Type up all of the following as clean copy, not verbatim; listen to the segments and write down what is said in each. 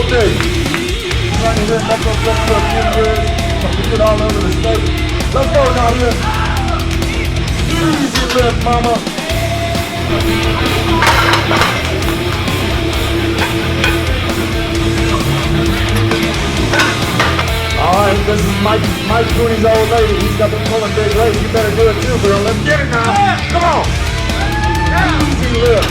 day. Running here, Metroflex for a few years. Competed all over the state. Let's go, Nadia. Easy lift, mama. Alright, this is Mike Cooney's old lady. He's got been pulling big weight. You better do it too, girl. Let's get it now. Come on. Easy lift.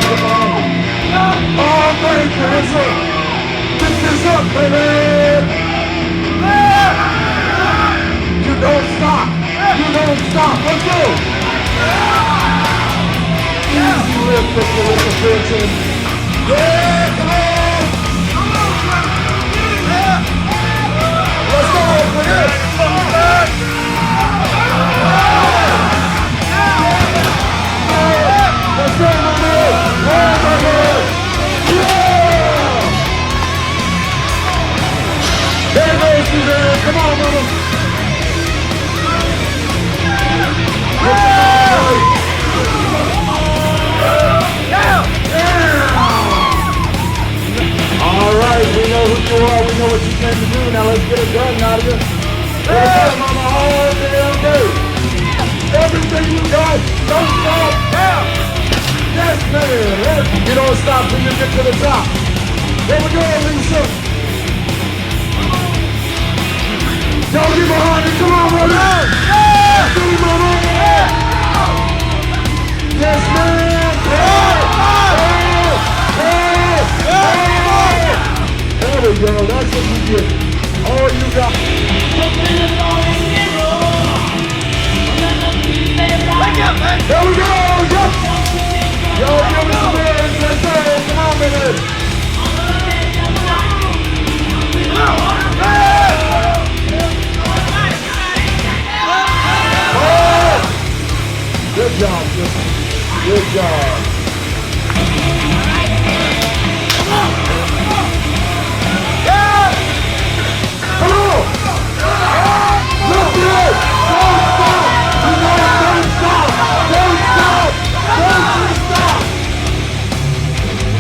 Come on. Oh, thank you. That's it. Lift this up, baby. You don't stop. You don't stop. Let's go. Easy lift, put your little bitch in. Yeah, come on. Let's go for this. Let's go, my man. Oh, my God. Yeah. There goes Suzanne. Come on, mama. All right, we know who you are. We know what you came to do. Now let's get it done, Nadia. Let's go, mama, all damn day. Everything you got, don't stop. Yes, man. You don't stop till you get to the top. Here we go, Lisa. Don't get behind it. Come on, brother. Yeah. Come on, mama. Yes, man. There we go. That's what you get. All you got. There we go. Yep. Yo, give me some hands. Let's go. Come on, baby. Good job, Justin. Good job. Yeah! Come on! Lift it! Don't stop! Don't stop! Don't stop! Don't stop!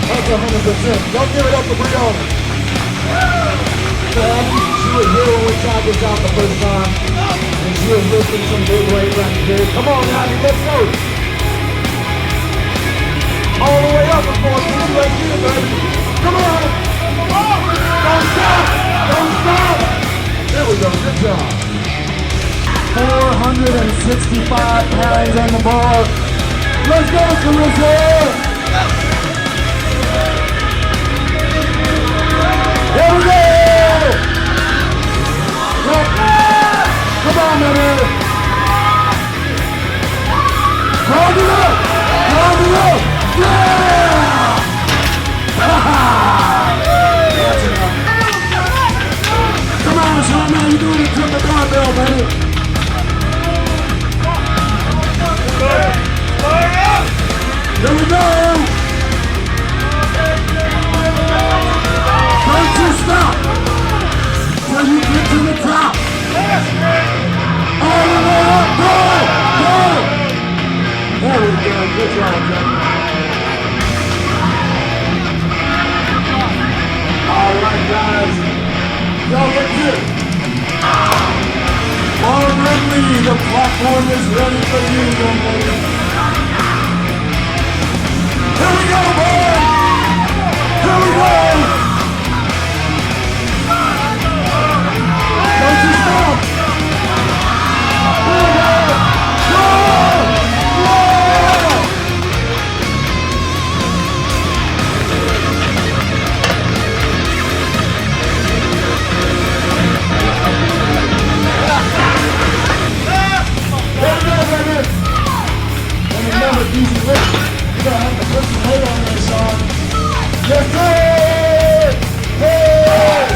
That's 100%. Don't give it up to Brianna. She was here when we tried this out the first time. And she was lifting some big weight right here. Come on, Abby, let's go. All the way up before it's too late here, baby. Come on. Don't stop. Don't stop. There we go. Good job. 465 pounds on the bar. Let's go, Carissa. Here we go. Come on, baby. Hold it up. Hold it up. Yeah! That's enough. Come on, Sean, man. You doing it to the barbell, baby. Here we go. Don't you stop till you get to the top. All the way up. Go! Go! There we go. Good job, John. All right, guys. Y'all look good. Already, the platform is ready for you, young lady. Here we go, boys. Here we go. Don't you stop. Here we go. Go! Easy lift. You gotta have to put some weight on there, Sean. Yes, sir! Hey!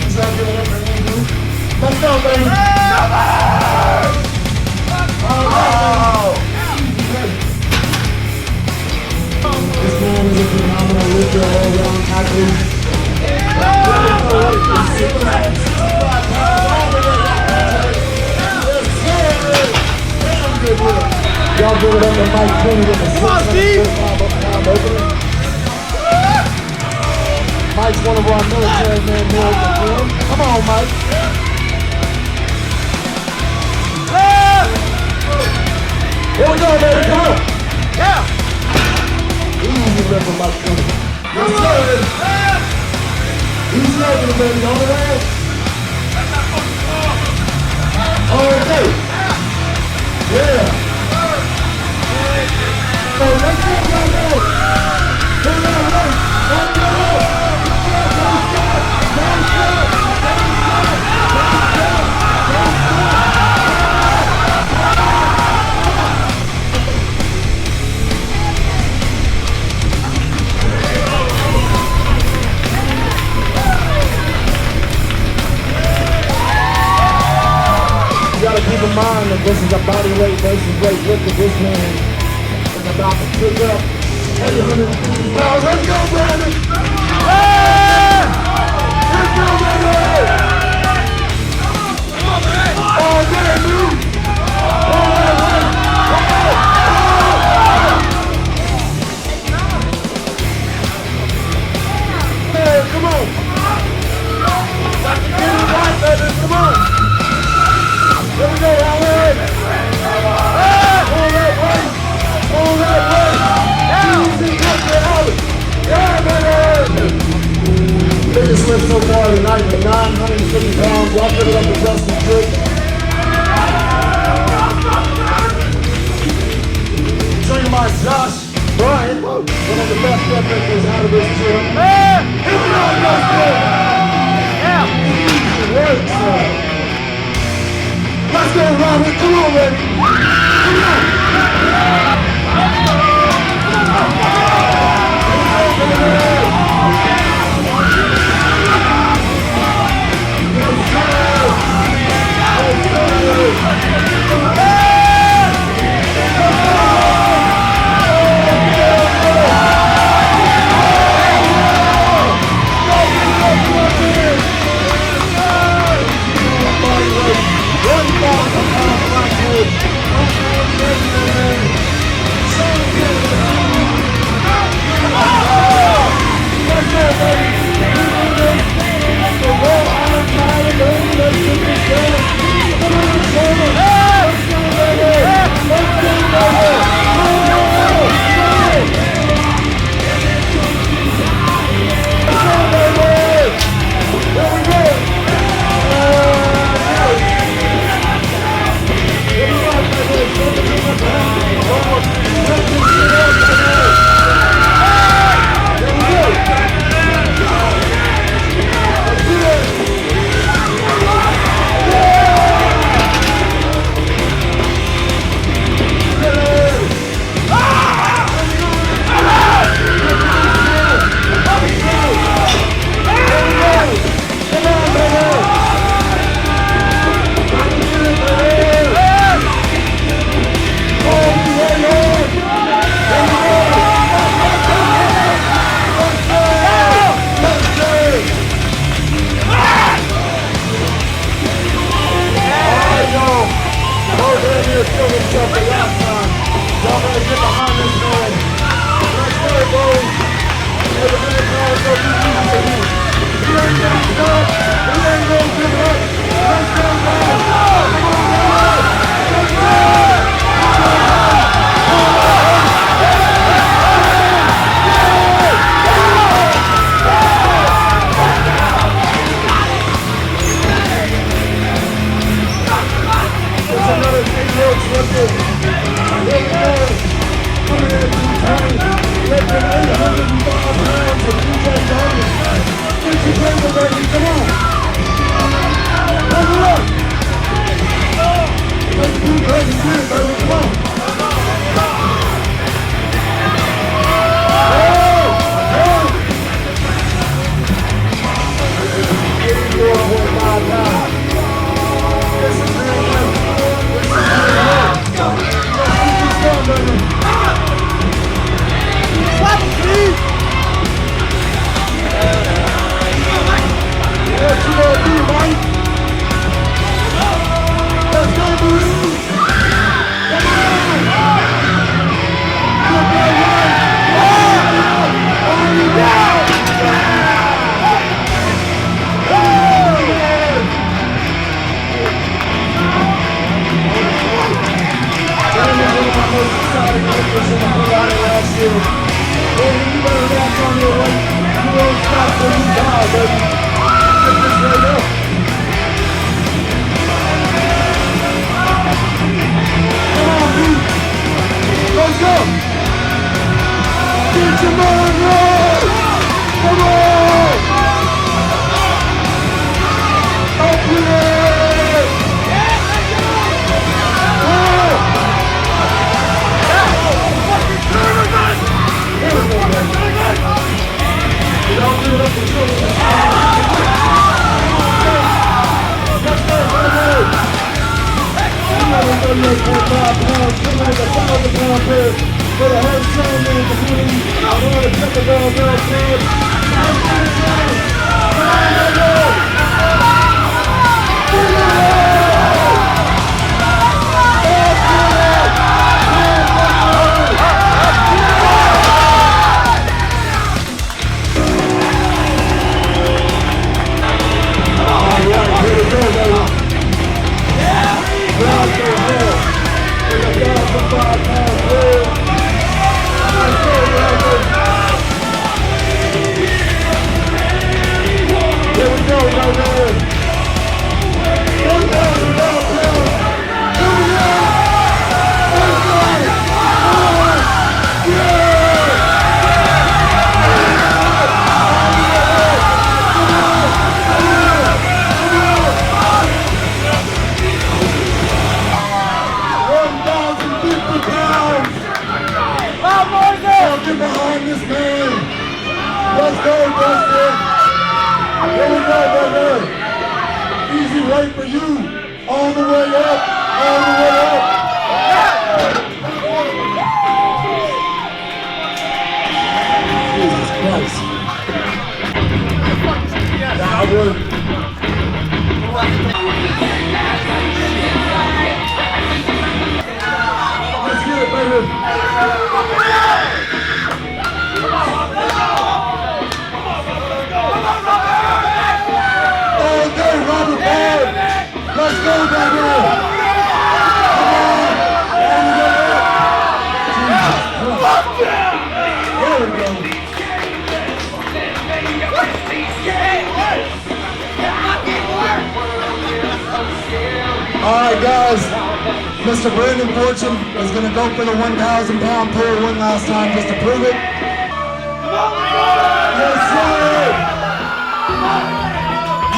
Is that good enough for you? Let's go, baby! All right, Y'all give it up to Mike Kenny with the 600 pound opener. Mike's one of our military men here at the gym. Come on, Mike. Here we go, baby. Come on. Yeah. Easy lift for Mike Kenny. Yes, sir. Easy over, baby. On the way. Okay. Yeah. So let's go right now. Here we go. You gotta keep in mind that this is a body weight versus weight lift that this man is about to pick up 850 pounds. Let's go, Brandon! Hey! Let's go, baby! Oh, man, dude! Hey, come on! Got to get it right, baby, come on! Here we go, Howard! Pull that weight! Pull that weight! Easy, good for Howard! Yeah, baby! Biggest lift so far tonight with 950 pounds. Y'all give it up to Dustin Trick. Trained by Josh Bryant, one of the best deadlifters out of this gym. Hey! Here we go, Dustin! Yeah! Easy work, son. Let's go, Robert. Come on, baby. Come on. pounds, coming with a 1,000-pound pair for the whole strongman community. I want to check the ball girl club. Behind this man. Let's go, Dustin. Here we go, baby. Easy way for you. All the way up. All the way up. Jesus Christ. Nah, I would. Let's get it, baby. Let's go, baby! Come on! There we go. All right, guys. Mr. Brandon Fortune is going to go for the 1,000-pound pull one last time just to prove it. Yes, sir!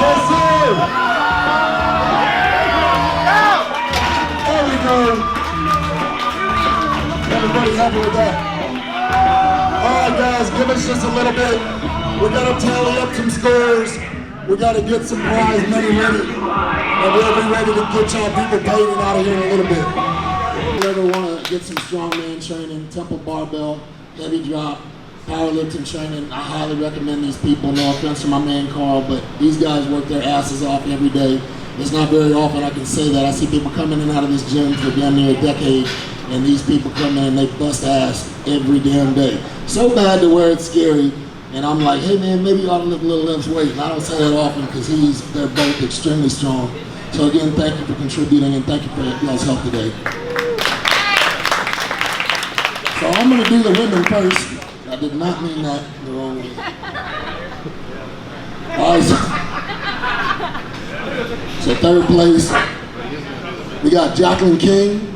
Yes, sir! Everybody's happy with that. Alright guys, give us just a little bit. We gotta tally up some scores. We gotta get some prize money ready. And we'll be ready to get y'all people paid and out of here in a little bit. If you ever wanna get some strongman training, temple barbell, heavy drop, powerlifting training, I highly recommend these people. No offense to my man Carl, but these guys work their asses off every day. It's not very often I can say that. I see people coming in and out of this gym for damn near a decade, and these people come in and they bust ass every damn day. So bad to where it's scary, and I'm like, hey man, maybe you ought to lift a little less weight. And I don't say that often because they're both extremely strong. So again, thank you for contributing and thank you for y'all's help today. So I'm gonna do the women first. I did not mean that the wrong way. All right, so third place, we got Jacqueline King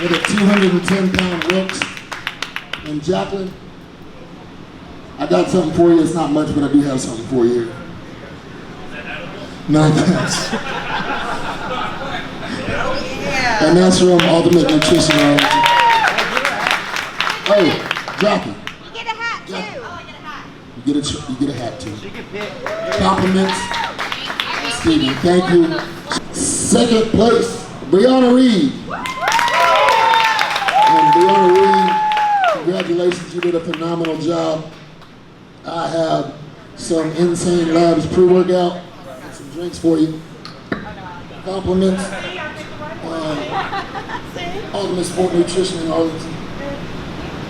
with a 210-pound Wilks. And Jacqueline, I got something for you. It's not much, but I do have something for you. No thanks. And that's from Ultimate Nutrition. Oh, Jackie. You get a hat too. Yeah. Oh, I get a hat. You get a hat too. Compliments. Stevie, thank you. Second place, Brianna Reed. And Brianna Reed, congratulations, you did a phenomenal job. I have some Insane Labs pre-workout and some drinks for you. Compliments. Ultimate Sport Nutrition in Arlington.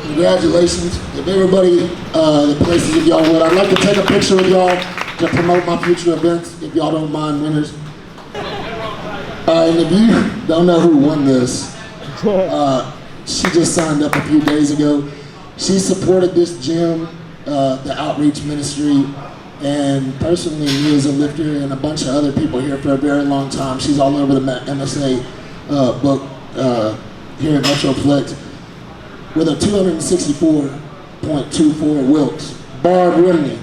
Congratulations. If everybody, the places of y'all would, I'd like to take a picture with y'all to promote my future events, if y'all don't mind, winners. And if you don't know who won this, she just signed up a few days ago. She supported this gym, the outreach ministry, and personally me as a lifter and a bunch of other people here for a very long time. She's all over the MSA book here at Metroflex with a 264.24 Wilks. Barb Whitney.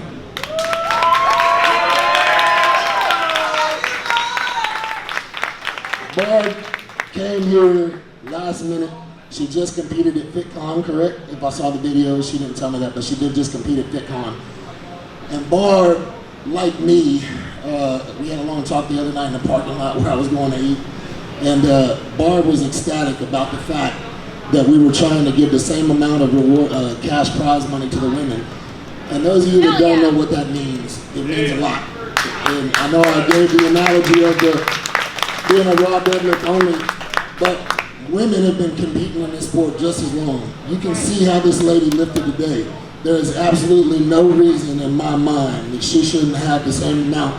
Barb came here last minute. She just competed at FitCon, correct? If I saw the video, she didn't tell me that, but she did just compete at FitCon. And Barb, like me, We had a long talk the other night in the parking lot where I was going to eat. And Barb was ecstatic about the fact that we were trying to give the same amount of reward, cash prize money to the women. And those of you that don't know what that means, it means a lot. And I know I gave the analogy of being a raw deadlift only, but women have been competing in this sport just as long. You can see how this lady lifted today. There is absolutely no reason in my mind that she shouldn't have the same amount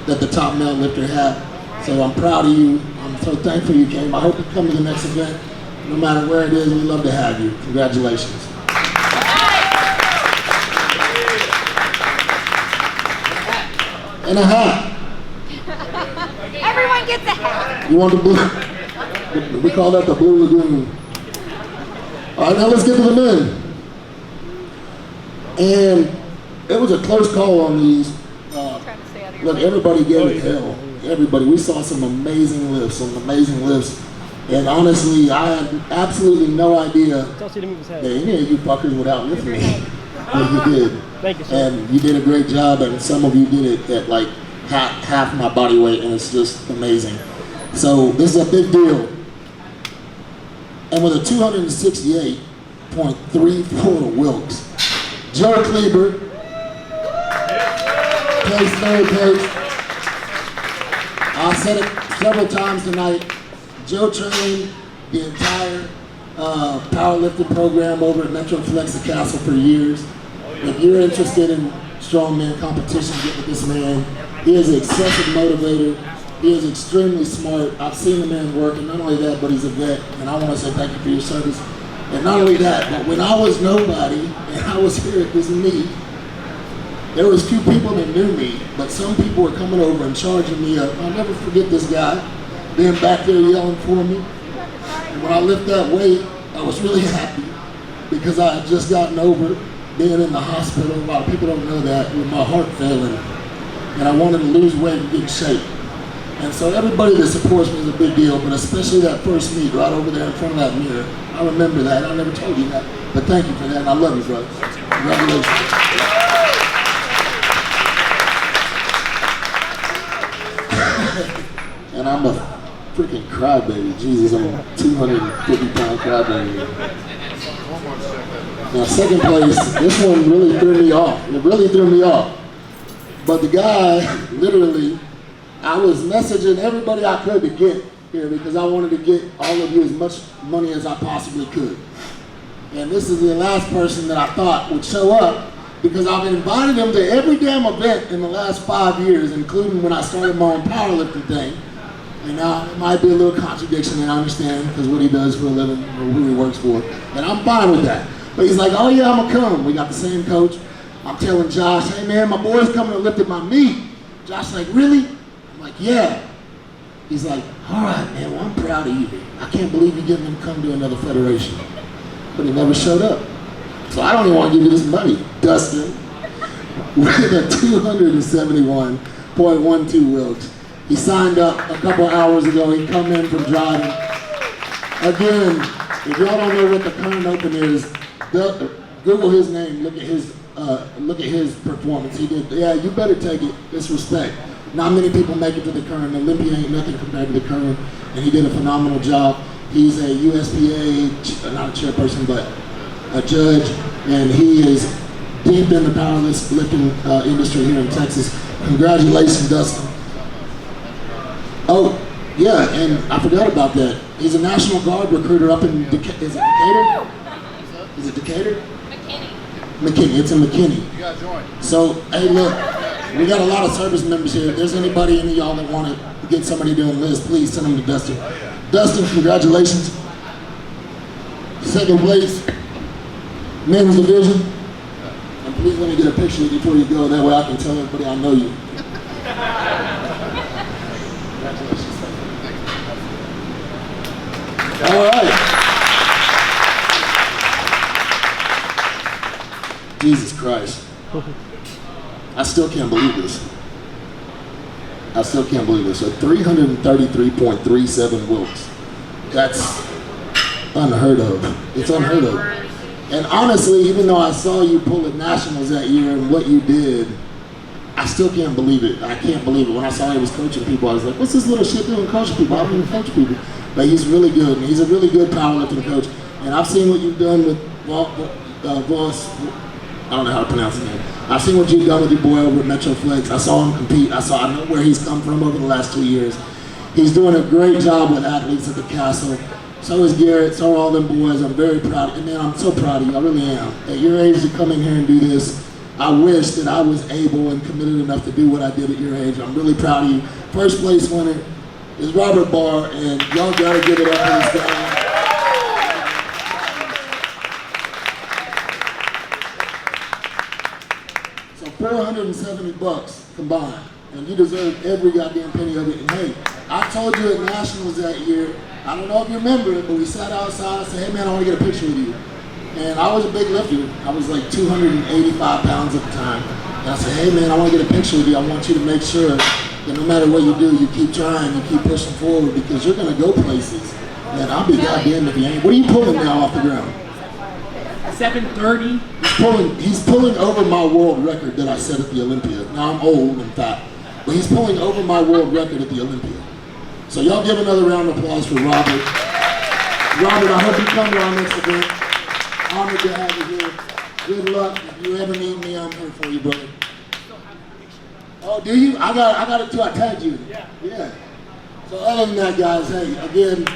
that the top male lifter had. So I'm proud of you. I'm so thankful you came. I hope you come to the next event. No matter where it is, we'd love to have you. Congratulations. And a hat. Everyone gets a hat. You want the blue? We call that the Blue Lagoon. All right, now let's get to the men. And it was a close call on these. Look, everybody gave it hell. Everybody. We saw some amazing lifts. And honestly, I had absolutely no idea that any of you fuckers would outlift me. But you did. Thank you, sir. And you did a great job, and some of you did it at like half my body weight, and it's just amazing. So this is a big deal. And with a 268.34 Wilks, Joe Kleber placed third place. I said it several times tonight. Joe trained the entire powerlifting program over at Metroflex the Castle for years. If you're interested in strongman competition, get with this man. He is an excessive motivator. He is extremely smart. I've seen the man work, and not only that, but he's a vet, and I want to say thank you for your service. And not only that, but when I was nobody, and I was here at this meet, there was few people that knew me, but some people were coming over and charging me up. I'll never forget this guy being back there yelling for me. And when I lifted that weight, I was really happy because I had just gotten over being in the hospital. A lot of people don't know that, with my heart failing. And I wanted to lose weight and get in shape. And so everybody that supports me is a big deal, but especially that first meet right over there in front of that mirror. I remember that. I never told you that. But thank you for that, and I love you, brother. Congratulations. And I'm a freaking crybaby. Jesus, I'm a 250-pound crybaby. Now, second place, this one really threw me off. It really threw me off. But the guy, literally, I was messaging everybody I could to get here because I wanted to get all of you as much money as I possibly could. And this is the last person that I thought would show up because I've invited him to every damn event in the last 5 years, including when I started my own powerlifting thing. And now it might be a little contradiction, and I understand because what he does for a living or who he works for. And I'm fine with that. But he's like, oh yeah, I'm gonna come. We got the same coach. I'm telling Josh, hey man, my boy's coming to lift at my meet. Josh's like, really? I'm like, yeah. He's like, all right, man, well, I'm proud of you. I can't believe you getting him to come to another federation. But he never showed up. So I don't even want to give you this money, Dustin. With a 271.12 Wilks. He signed up a couple hours ago. He come in from driving. Again, if y'all don't know what the current open is, Google his name, look at his performance. He did, yeah, you better take it. It's respect. Not many people make it to the current. Olympia ain't nothing compared to the current, and he did a phenomenal job. He's a USPA, not a chairperson, but a judge, and he is deep in the powerlifting industry here in Texas. Congratulations, Dustin. Oh, yeah, and I forgot about that. He's a National Guard recruiter up in Decatur. Is it Decatur? Is it Decatur? McKinney, it's in McKinney. You gotta join. So, hey look, we got a lot of service members here. If there's anybody, any of y'all that want to get somebody doing this, please send them to Dustin. Dustin, congratulations. Second place, men's division. And please let me get a picture of you before you go, that way I can tell everybody I know you. Congratulations. All right. Jesus Christ. I still can't believe this. I still can't believe this. So 333.37 Wilks. That's unheard of. It's unheard of. And honestly, even though I saw you pull at nationals that year and what you did, I still can't believe it. I can't believe it. When I saw he was coaching people, I was like, what's this little shit doing coaching people? I don't even coach people. But he's really good, and he's a really good powerlifting coach. And I've seen what you've done with Voss. I don't know how to pronounce his name. I've seen what you've done with your boy over at Metroflex. I saw him compete. I know where he's come from over the last 2 years. He's doing a great job with athletes at the castle. So is Garrett, so are all them boys. I'm very proud. And man, I'm so proud of you. I really am. At your age to come in here and do this, I wish that I was able and committed enough to do what I did at your age. I'm really proud of you. First place winner is Robert Barr, and y'all gotta give it up for this guy. So $470 combined, and you deserve every goddamn penny of it. And hey, I told you at Nationals that year, I don't know if you remember it, but we sat outside, I said, hey man, I wanna get a picture with you. And I was a big lifter. I was like 285 pounds at the time. And I said, hey man, I want to get a picture with you. I want you to make sure that no matter what you do, you keep trying, you keep pushing forward, because you're going to go places. And I'll be goddamn if you ain't. What are you pulling now off the ground? 730. He's pulling over my world record that I set at the Olympia. Now I'm old and fat, but he's pulling over my world record at the Olympia. So y'all give another round of applause for Robert. Robert, I hope you come to our next event. Honored to have you here. Good luck. If you ever need me, I'm here for you, brother. Oh, do you? I got it too. I tagged you. Yeah. So other than that, guys, hey, again,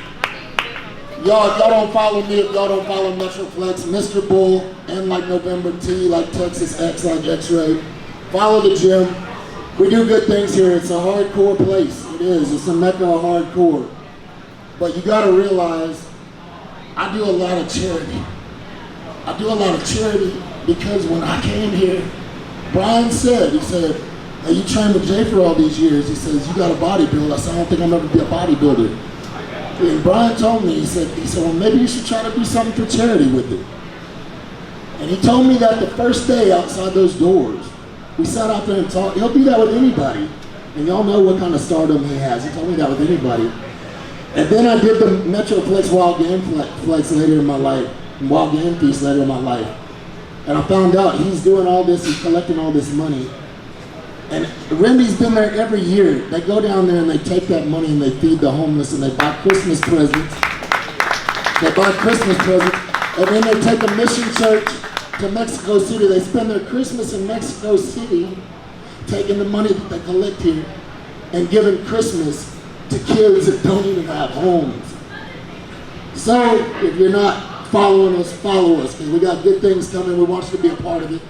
y'all don't follow me if y'all don't follow Metroflex, Mr. Bull, N like November, T like Texas, X like X-ray. Follow the gym. We do good things here. It's a hardcore place. It is. It's a mecca of hardcore. But you got to realize, I do a lot of charity. I do a lot of charity because when I came here, Brian said, he said, hey, you trained with Jay for all these years. He says, you got a bodybuilder. I said, I don't think I'm ever be a bodybuilder. And Brian told me, he said, well, maybe you should try to do something for charity with it. And he told me that the first day outside those doors, we sat out there and talked. He'll do that with anybody. And y'all know what kind of stardom he has. He told me that with anybody. And then I did the Metroflex Wild Game Flex later in my life. Wild Game Feast later in my life. And I found out he's doing all this, he's collecting all this money. And Randy's been there every year. They go down there and they take that money and they feed the homeless and they buy Christmas presents. They buy Christmas presents. And then they take a mission church to Mexico City. They spend their Christmas in Mexico City taking the money that they collect here and giving Christmas to kids that don't even have homes. So if you're not following us, follow us, because we got good things coming. We want you to be a part of it.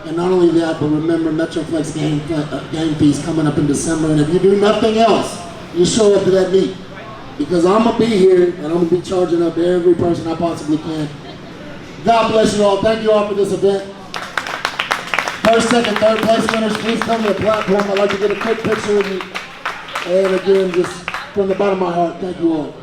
And not only that, but remember Metroflex Game Feast coming up in December. And if you do nothing else, you show up to that meet. Because I'm going to be here, and I'm going to be charging up every person I possibly can. God bless you all. Thank you all for this event. First, second, third place winners, please come to the platform. I'd like to get a quick picture with you. And again, just from the bottom of my heart, thank you all.